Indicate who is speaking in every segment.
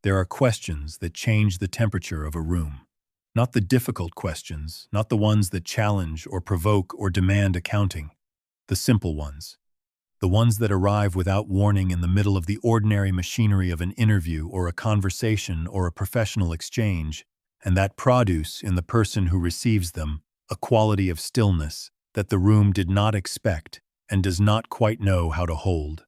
Speaker 1: There are questions that change the temperature of a room. Not the difficult questions, not the ones that challenge or provoke or demand accounting. The simple ones. The ones that arrive without warning in the middle of the ordinary machinery of an interview or a conversation or a professional exchange, and that produce in the person who receives them a quality of stillness that the room did not expect and does not quite know how to hold.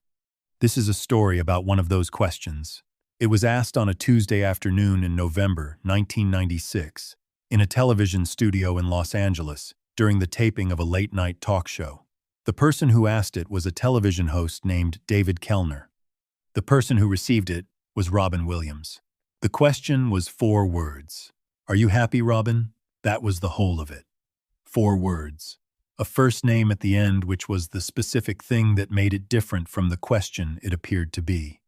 Speaker 1: This is a story about one of those questions. It was asked on a Tuesday afternoon in November 1996 in a television studio in Los Angeles during the taping of a late-night talk show. The person who asked it was a television host named David Kellner. The person who received it was Robin Williams. The question was 4 words. Are you happy, Robin? That was the whole of it. 4 words. A first name at the end, which was the specific thing that made it different from the question it appeared to be.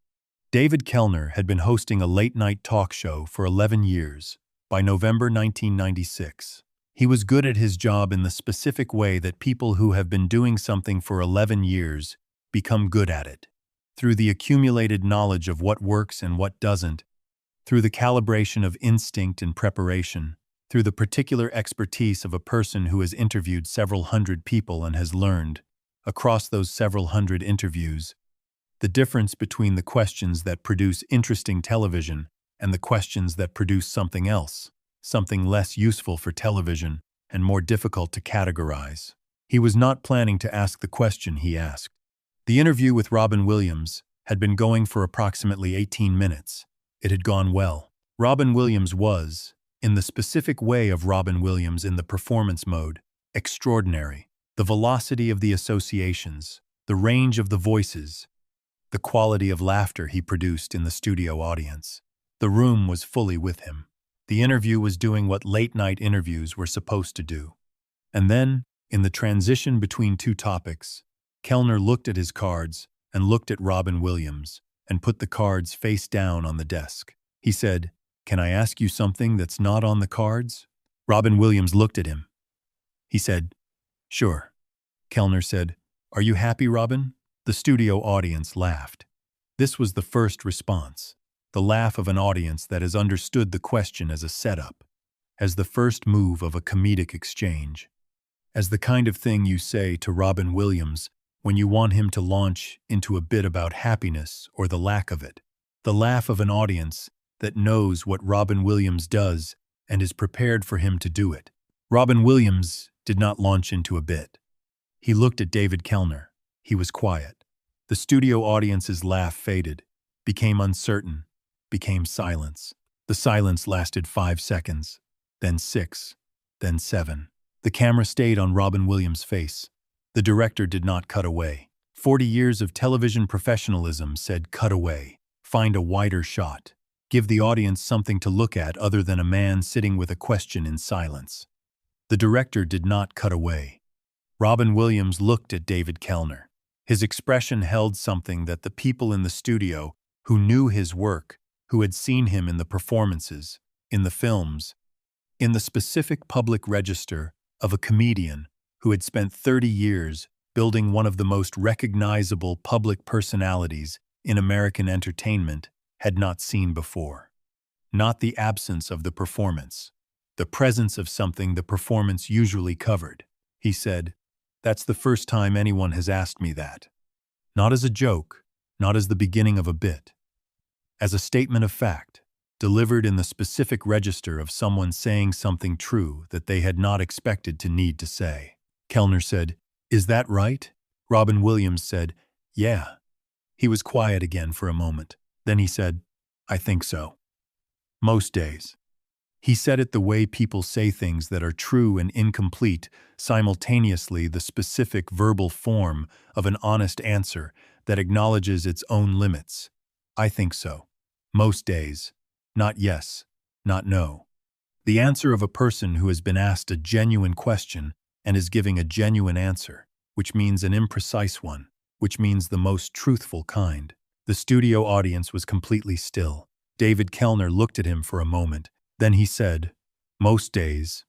Speaker 1: David Kellner had been hosting a late-night talk show for 11 years. By November 1996, he was good at his job in the specific way that people who have been doing something for 11 years become good at it. Through the accumulated knowledge of what works and what doesn't, through the calibration of instinct and preparation, through the particular expertise of a person who has interviewed several hundred people and has learned, across those several hundred interviews, the difference between the questions that produce interesting television and the questions that produce something else, something less useful for television and more difficult to categorize. He was not planning to ask the question he asked. The interview with Robin Williams had been going for approximately 18 minutes. It had gone well. Robin Williams was, in the specific way of Robin Williams in the performance mode, extraordinary. The velocity of the associations, the range of the voices, the quality of laughter he produced in the studio audience. The room was fully with him. The interview was doing what late-night interviews were supposed to do. And then, in the transition between 2 topics, Kellner looked at his cards and looked at Robin Williams and put the cards face down on the desk. He said, "Can I ask you something that's not on the cards?" Robin Williams looked at him. He said, "Sure." Kellner said, "Are you happy, Robin?" The studio audience laughed. This was the first response. The laugh of an audience that has understood the question as a setup, as the first move of a comedic exchange, as the kind of thing you say to Robin Williams when you want him to launch into a bit about happiness or the lack of it. The laugh of an audience that knows what Robin Williams does and is prepared for him to do it. Robin Williams did not launch into a bit. He looked at David Kellner. He was quiet. The studio audience's laugh faded, became uncertain, became silence. The silence lasted 5 seconds, then 6, then 7. The camera stayed on Robin Williams' face. The director did not cut away. 40 years of television professionalism said cut away. Find a wider shot. Give the audience something to look at other than a man sitting with a question in silence. The director did not cut away. Robin Williams looked at David Kellner. His expression held something that the people in the studio, who knew his work, who had seen him in the performances, in the films, in the specific public register of a comedian who had spent 30 years building one of the most recognizable public personalities in American entertainment, had not seen before. Not the absence of the performance, the presence of something the performance usually covered. He said, "That's the first time anyone has asked me that. Not as a joke, not as the beginning of a bit. As a statement of fact, delivered in the specific register of someone saying something true that they had not expected to need to say." Kellner said, "Is that right?" Robin Williams said, "Yeah." He was quiet again for a moment. Then he said, "I think so. Most days." He said it the way people say things that are true and incomplete, simultaneously the specific verbal form of an honest answer that acknowledges its own limits. "I think so. Most days. Not yes, not no." The answer of a person who has been asked a genuine question and is giving a genuine answer, which means an imprecise one, which means the most truthful kind. The studio audience was completely still. David Kellner looked at him for a moment. Then he said, "Most days."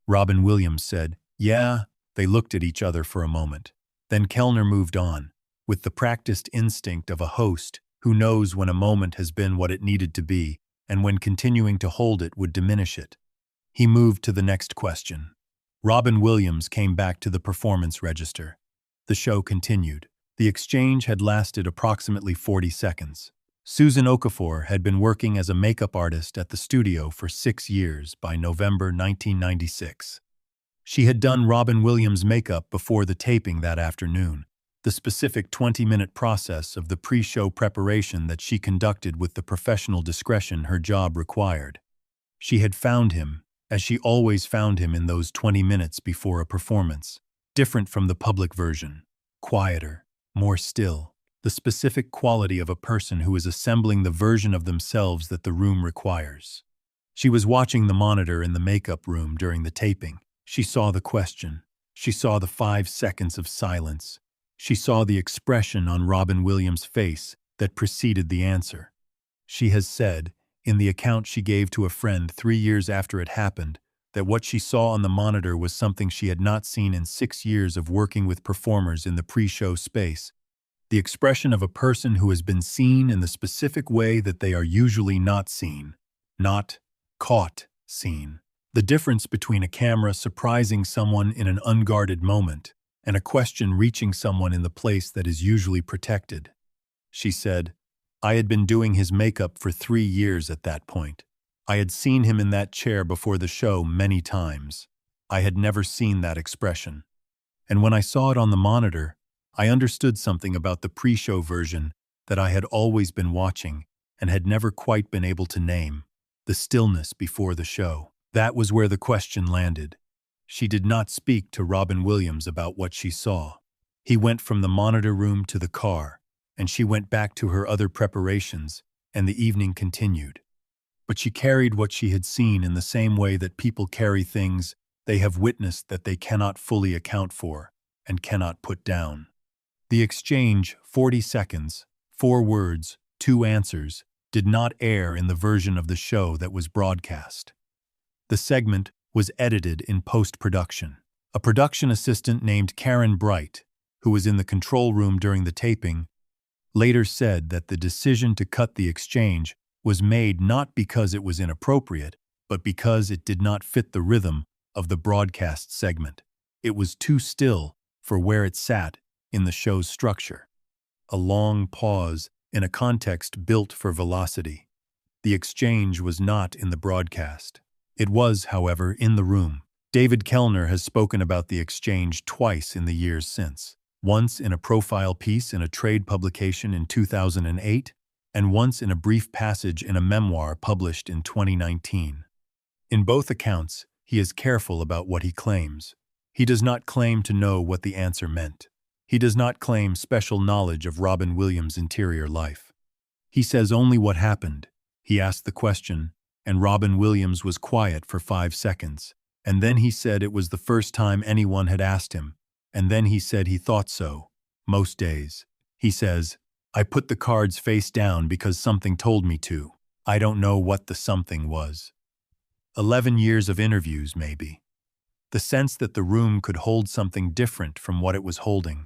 Speaker 1: Robin Williams said, "Yeah." They looked at each other for a moment. Then Kellner moved on. With the practiced instinct of a host, who knows when a moment has been what it needed to be, and when continuing to hold it would diminish it. He moved to the next question. Robin Williams came back to the performance register. The show continued. The exchange had lasted approximately 40 seconds. Susan Okafor had been working as a makeup artist at the studio for 6 years by November 1996. She had done Robin Williams' makeup before the taping that afternoon, the specific 20-minute process of the pre-show preparation that she conducted with the professional discretion her job required. She had found him, as she always found him in those 20 minutes before a performance, different from the public version, quieter, more still, the specific quality of a person who is assembling the version of themselves that the room requires. She was watching the monitor in the makeup room during the taping. She saw the question. She saw the 5 seconds of silence. She saw the expression on Robin Williams' face that preceded the answer. She has said, in the account she gave to a friend 3 years after it happened, that what she saw on the monitor was something she had not seen in 6 years of working with performers in the pre-show space. The expression of a person who has been seen in the specific way that they are usually not seen, not caught seen. The difference between a camera surprising someone in an unguarded moment and a question reaching someone in the place that is usually protected. She said, I had been doing his makeup for 3 years at that point. I had seen him in that chair before the show many times. I had never seen that expression. And when I saw it on the monitor, I understood something about the pre-show version that I had always been watching and had never quite been able to name, the stillness before the show. That was where the question landed. She did not speak to Robin Williams about what she saw. He went from the monitor room to the car, and she went back to her other preparations, and the evening continued. But she carried what she had seen in the same way that people carry things they have witnessed that they cannot fully account for and cannot put down. The exchange, 40 seconds, 4 words, 2 answers, did not air in the version of the show that was broadcast. The segment was edited in post-production. A production assistant named Karen Bright, who was in the control room during the taping, later said that the decision to cut the exchange was made not because it was inappropriate, but because it did not fit the rhythm of the broadcast segment. It was too still for where it sat in the show's structure. A long pause in a context built for velocity. The exchange was not in the broadcast. It was, however, in the room. David Kellner has spoken about the exchange twice in the years since. Once in a profile piece in a trade publication in 2008, and once in a brief passage in a memoir published in 2019. In both accounts, he is careful about what he claims. He does not claim to know what the answer meant. He does not claim special knowledge of Robin Williams' interior life. He says only what happened. He asked the question, and Robin Williams was quiet for 5 seconds. And then he said it was the first time anyone had asked him. And then he said he thought so. Most days. He says, I put the cards face down because something told me to. I don't know what the something was. 11 years of interviews, maybe. The sense that the room could hold something different from what it was holding.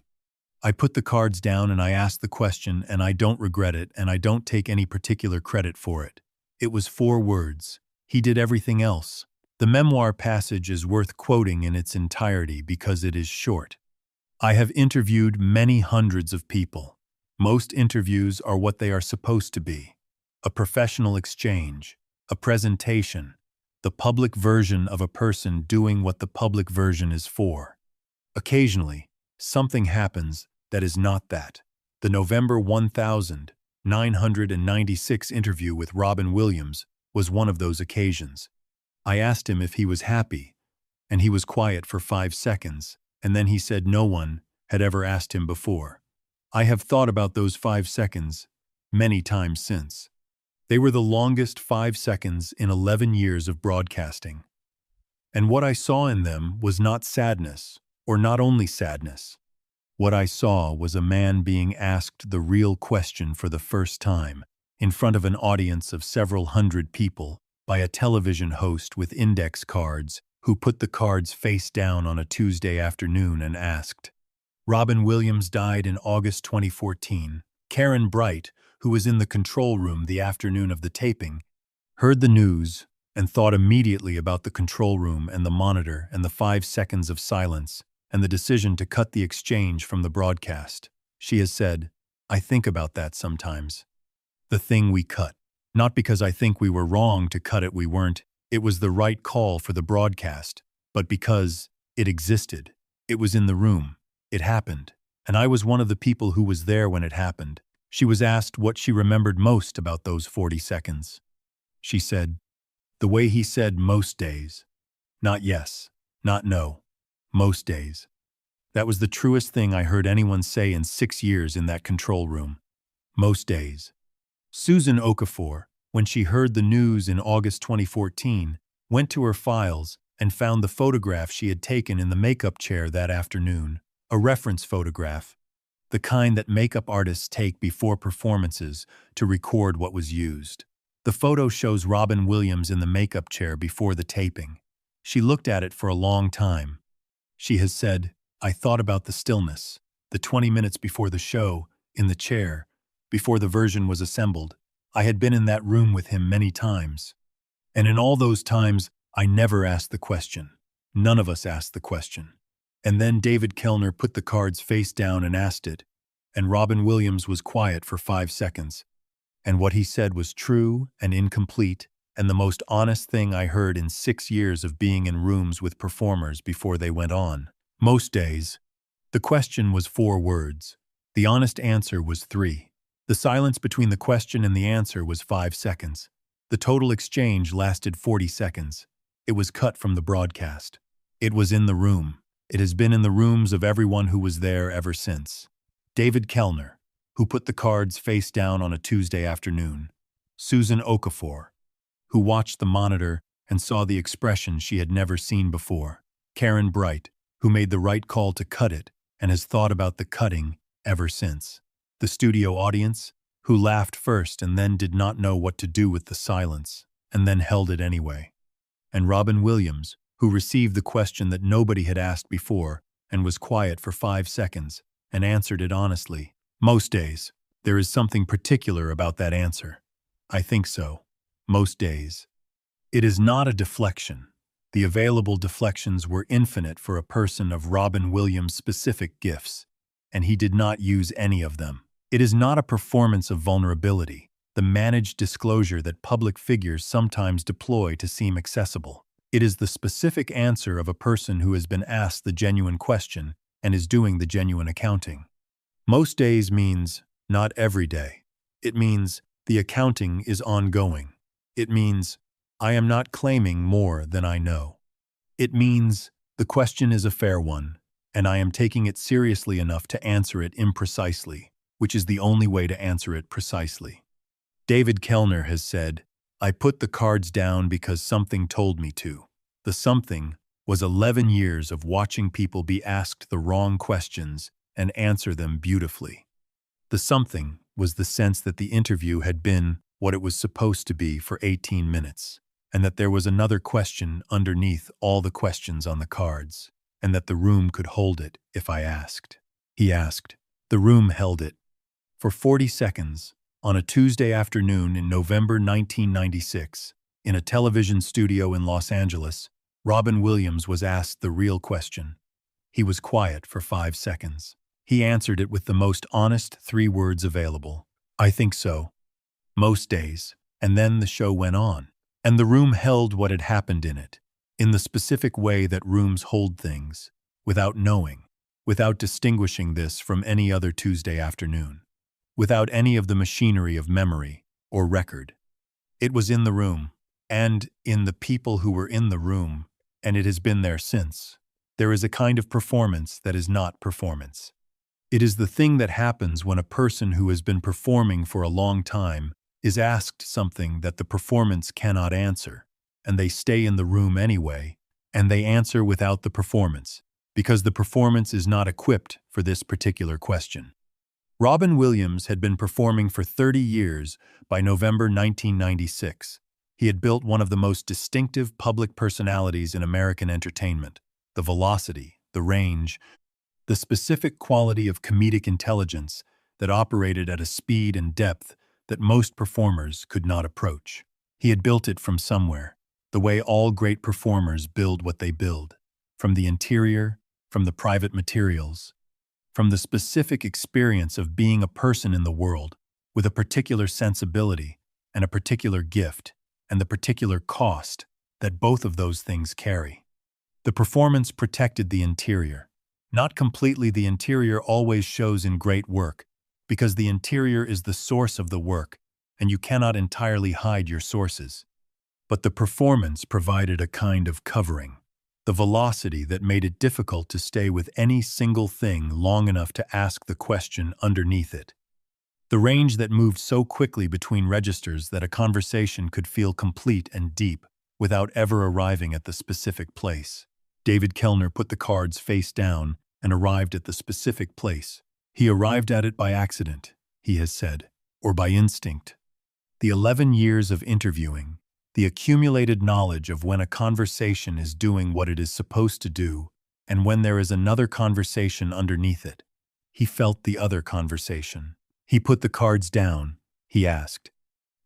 Speaker 1: I put the cards down and I asked the question, and I don't regret it, and I don't take any particular credit for it. It was 4 words. He did everything else. The memoir passage is worth quoting in its entirety because it is short. I have interviewed many hundreds of people. Most interviews are what they are supposed to be. A professional exchange, a presentation, the public version of a person doing what the public version is for. Occasionally, something happens that is not that. The November 1996 interview with Robin Williams was one of those occasions. I asked him if he was happy, and he was quiet for 5 seconds, and then he said no one had ever asked him before. I have thought about those 5 seconds many times since. They were the longest 5 seconds in 11 years of broadcasting. And what I saw in them was not sadness, or not only sadness. What I saw was a man being asked the real question for the first time, in front of an audience of several hundred people, by a television host with index cards, who put the cards face down on a Tuesday afternoon and asked. Robin Williams died in August 2014. Karen Bright, who was in the control room the afternoon of the taping, heard the news and thought immediately about the control room and the monitor and the 5 seconds of silence and the decision to cut the exchange from the broadcast. She has said, "I think about that sometimes. The thing we cut. Not because I think we were wrong to cut it, we weren't. It was the right call for the broadcast, but because it existed. It was in the room. It happened. And I was one of the people who was there when it happened." She was asked what she remembered most about those 40 seconds. She said, "The way he said most days. Not yes, not no. Most days. That was the truest thing I heard anyone say in 6 years in that control room. Most days." Susan Okafor, when she heard the news in August 2014, went to her files and found the photograph she had taken in the makeup chair that afternoon, a reference photograph, the kind that makeup artists take before performances to record what was used. The photo shows Robin Williams in the makeup chair before the taping. She looked at it for a long time. She has said, "I thought about the stillness, the 20 minutes before the show, in the chair, before the version was assembled. I had been in that room with him many times. And in all those times, I never asked the question. None of us asked the question. And then David Kellner put the cards face down and asked it, and Robin Williams was quiet for 5 seconds. And what he said was true and incomplete, and the most honest thing I heard in 6 years of being in rooms with performers before they went on. Most days." The question was 4 words. The honest answer was 3. The silence between the question and the answer was 5 seconds. The total exchange lasted 40 seconds. It was cut from the broadcast. It was in the room. It has been in the rooms of everyone who was there ever since. David Kellner, who put the cards face down on a Tuesday afternoon. Susan Okafor, who watched the monitor and saw the expression she had never seen before. Karen Bright, who made the right call to cut it and has thought about the cutting ever since. The studio audience, who laughed first and then did not know what to do with the silence, and then held it anyway. And Robin Williams, who received the question that nobody had asked before and was quiet for 5 seconds and answered it honestly. Most days. There is something particular about that answer. I think so. Most days. It is not a deflection. The available deflections were infinite for a person of Robin Williams' specific gifts, and he did not use any of them. It is not a performance of vulnerability, the managed disclosure that public figures sometimes deploy to seem accessible. It is the specific answer of a person who has been asked the genuine question and is doing the genuine accounting. Most days means not every day. It means the accounting is ongoing. It means I am not claiming more than I know. It means the question is a fair one, and I am taking it seriously enough to answer it imprecisely, which is the only way to answer it precisely. David Kellner has said, "I put the cards down because something told me to." The something was 11 years of watching people be asked the wrong questions and answer them beautifully. The something was the sense that the interview had been what it was supposed to be for 18 minutes, and that there was another question underneath all the questions on the cards, and that the room could hold it if I asked. He asked. The room held it. For 40 seconds, on a Tuesday afternoon in November 1996, in a television studio in Los Angeles, Robin Williams was asked the real question. He was quiet for 5 seconds. He answered it with the most honest 3 words available. I think so. Most days. And then the show went on. And the room held what had happened in it, in the specific way that rooms hold things, without knowing, without distinguishing this from any other Tuesday afternoon, without any of the machinery of memory or record. It was in the room, and in the people who were in the room, and it has been there since. There is a kind of performance that is not performance. It is the thing that happens when a person who has been performing for a long time is asked something that the performance cannot answer, and they stay in the room anyway, and they answer without the performance, because the performance is not equipped for this particular question. Robin Williams had been performing for 30 years by November 1996. He had built one of the most distinctive public personalities in American entertainment. The velocity, the range, the specific quality of comedic intelligence that operated at a speed and depth that most performers could not approach. He had built it from somewhere, the way all great performers build what they build, from the interior, from the private materials, from the specific experience of being a person in the world with a particular sensibility and a particular gift and the particular cost that both of those things carry. The performance protected the interior. Not completely. The interior always shows in great work, because the interior is the source of the work, and you cannot entirely hide your sources. But the performance provided a kind of covering, the velocity that made it difficult to stay with any single thing long enough to ask the question underneath it. The range that moved so quickly between registers that a conversation could feel complete and deep without ever arriving at the specific place. David Kellner put the cards face down and arrived at the specific place. He arrived at it by accident, he has said, or by instinct. The 11 years of interviewing, the accumulated knowledge of when a conversation is doing what it is supposed to do and when there is another conversation underneath it. He felt the other conversation. He put the cards down, he asked.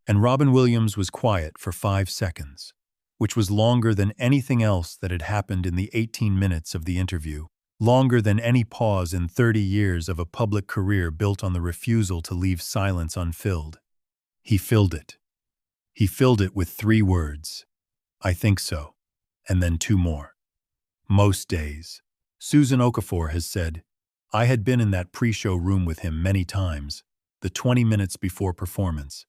Speaker 1: And Robin Williams was quiet for 5 seconds, which was longer than anything else that had happened in the 18 minutes of the interview, longer than any pause in 30 years of a public career built on the refusal to leave silence unfilled. He filled it. He filled it with 3 words. I think so. And then 2 more. Most days. Susan Okafor has said, I had been in that pre-show room with him many times, the 20 minutes before performance.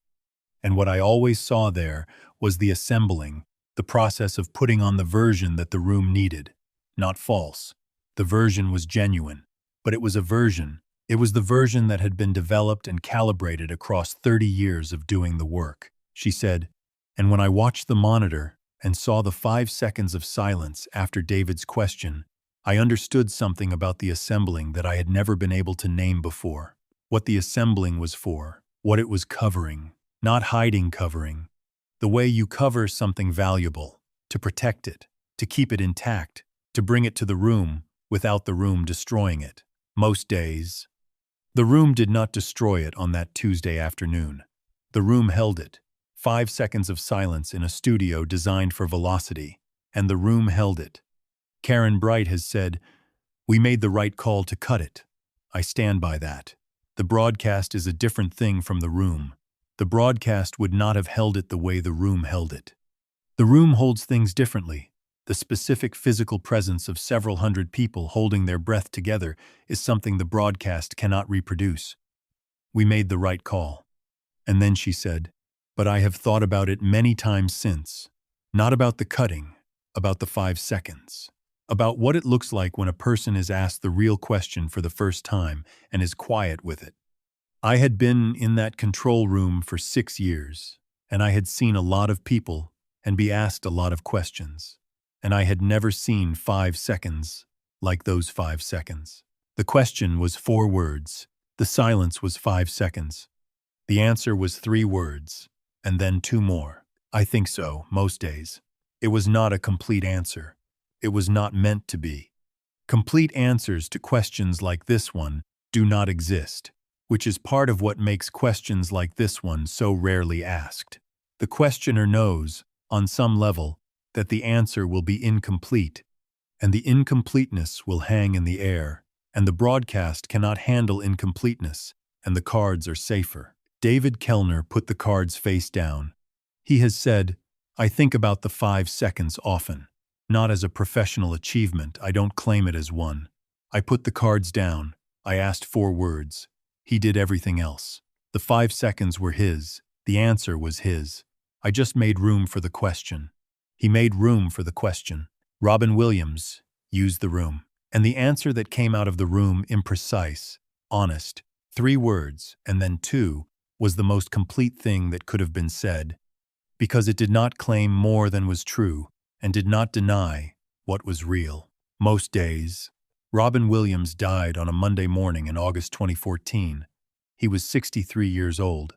Speaker 1: And what I always saw there was the assembling, the process of putting on the version that the room needed. Not false. The version was genuine, but it was a version. It was the version that had been developed and calibrated across 30 years of doing the work. She said, and when I watched the monitor and saw the 5 seconds of silence after David's question, I understood something about the assembling that I had never been able to name before. What the assembling was for, what it was covering, not hiding covering. The way you cover something valuable, to protect it, to keep it intact, to bring it to the room without the room destroying it. Most days, the room did not destroy it on that Tuesday afternoon. The room held it. 5 seconds of silence in a studio designed for velocity, and the room held it. Karen Bright has said, we made the right call to cut it. I stand by that. The broadcast is a different thing from the room. The broadcast would not have held it the way the room held it. The room holds things differently. The specific physical presence of several hundred people holding their breath together is something the broadcast cannot reproduce. We made the right call. And then she said, but I have thought about it many times since. Not about the cutting, about the 5 seconds. About what it looks like when a person is asked the real question for the first time and is quiet with it. I had been in that control room for 6 years, and I had seen a lot of people and be asked a lot of questions, and I had never seen 5 seconds like those 5 seconds. The question was 4 words. The silence was 5 seconds. The answer was 3 words, and then 2 more. I think so, most days. It was not a complete answer. It was not meant to be. Complete answers to questions like this one do not exist, which is part of what makes questions like this one so rarely asked. The questioner knows, on some level, that the answer will be incomplete, and the incompleteness will hang in the air, and the broadcast cannot handle incompleteness, and the cards are safer. David Kellner put the cards face down. He has said, I think about the 5 seconds often. Not as a professional achievement, I don't claim it as one. I put the cards down. I asked 4 words. He did everything else. The 5 seconds were his. The answer was his. I just made room for the question. He made room for the question. Robin Williams used the room. And the answer that came out of the room, imprecise, honest, 3 words, and then 2, was the most complete thing that could have been said, because it did not claim more than was true, and did not deny what was real. Most days, Robin Williams died on a Monday morning in August 2014. He was 63 years old.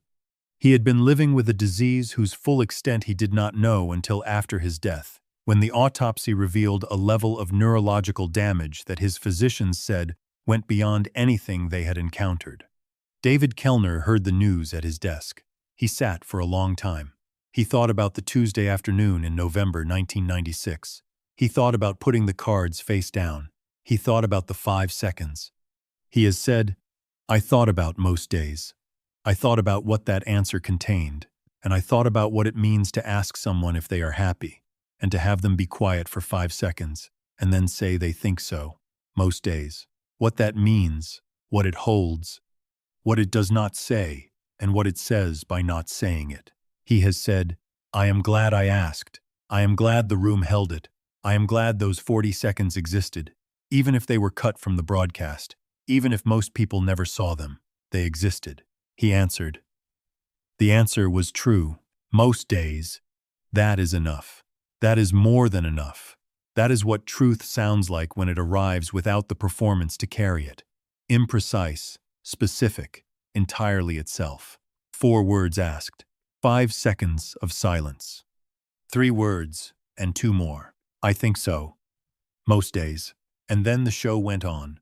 Speaker 1: He had been living with a disease whose full extent he did not know until after his death, when the autopsy revealed a level of neurological damage that his physicians said went beyond anything they had encountered. David Kellner heard the news at his desk. He sat for a long time. He thought about the Tuesday afternoon in November 1996. He thought about putting the cards face down. He thought about the 5 seconds. He has said, "I thought about most days. I thought about what that answer contained, and I thought about what it means to ask someone if they are happy, and to have them be quiet for 5 seconds, and then say they think so, most days. What that means, what it holds, what it does not say, and what it says by not saying it." He has said, "I am glad I asked. I am glad the room held it. I am glad those 40 seconds existed. Even if they were cut from the broadcast, even if most people never saw them, they existed." He answered. The answer was true. Most days. That is enough. That is more than enough. That is what truth sounds like when it arrives without the performance to carry it. Imprecise, specific, entirely itself. 4 words asked. 5 seconds of silence. 3 words, and 2 more. "I think so. Most days." And then the show went on.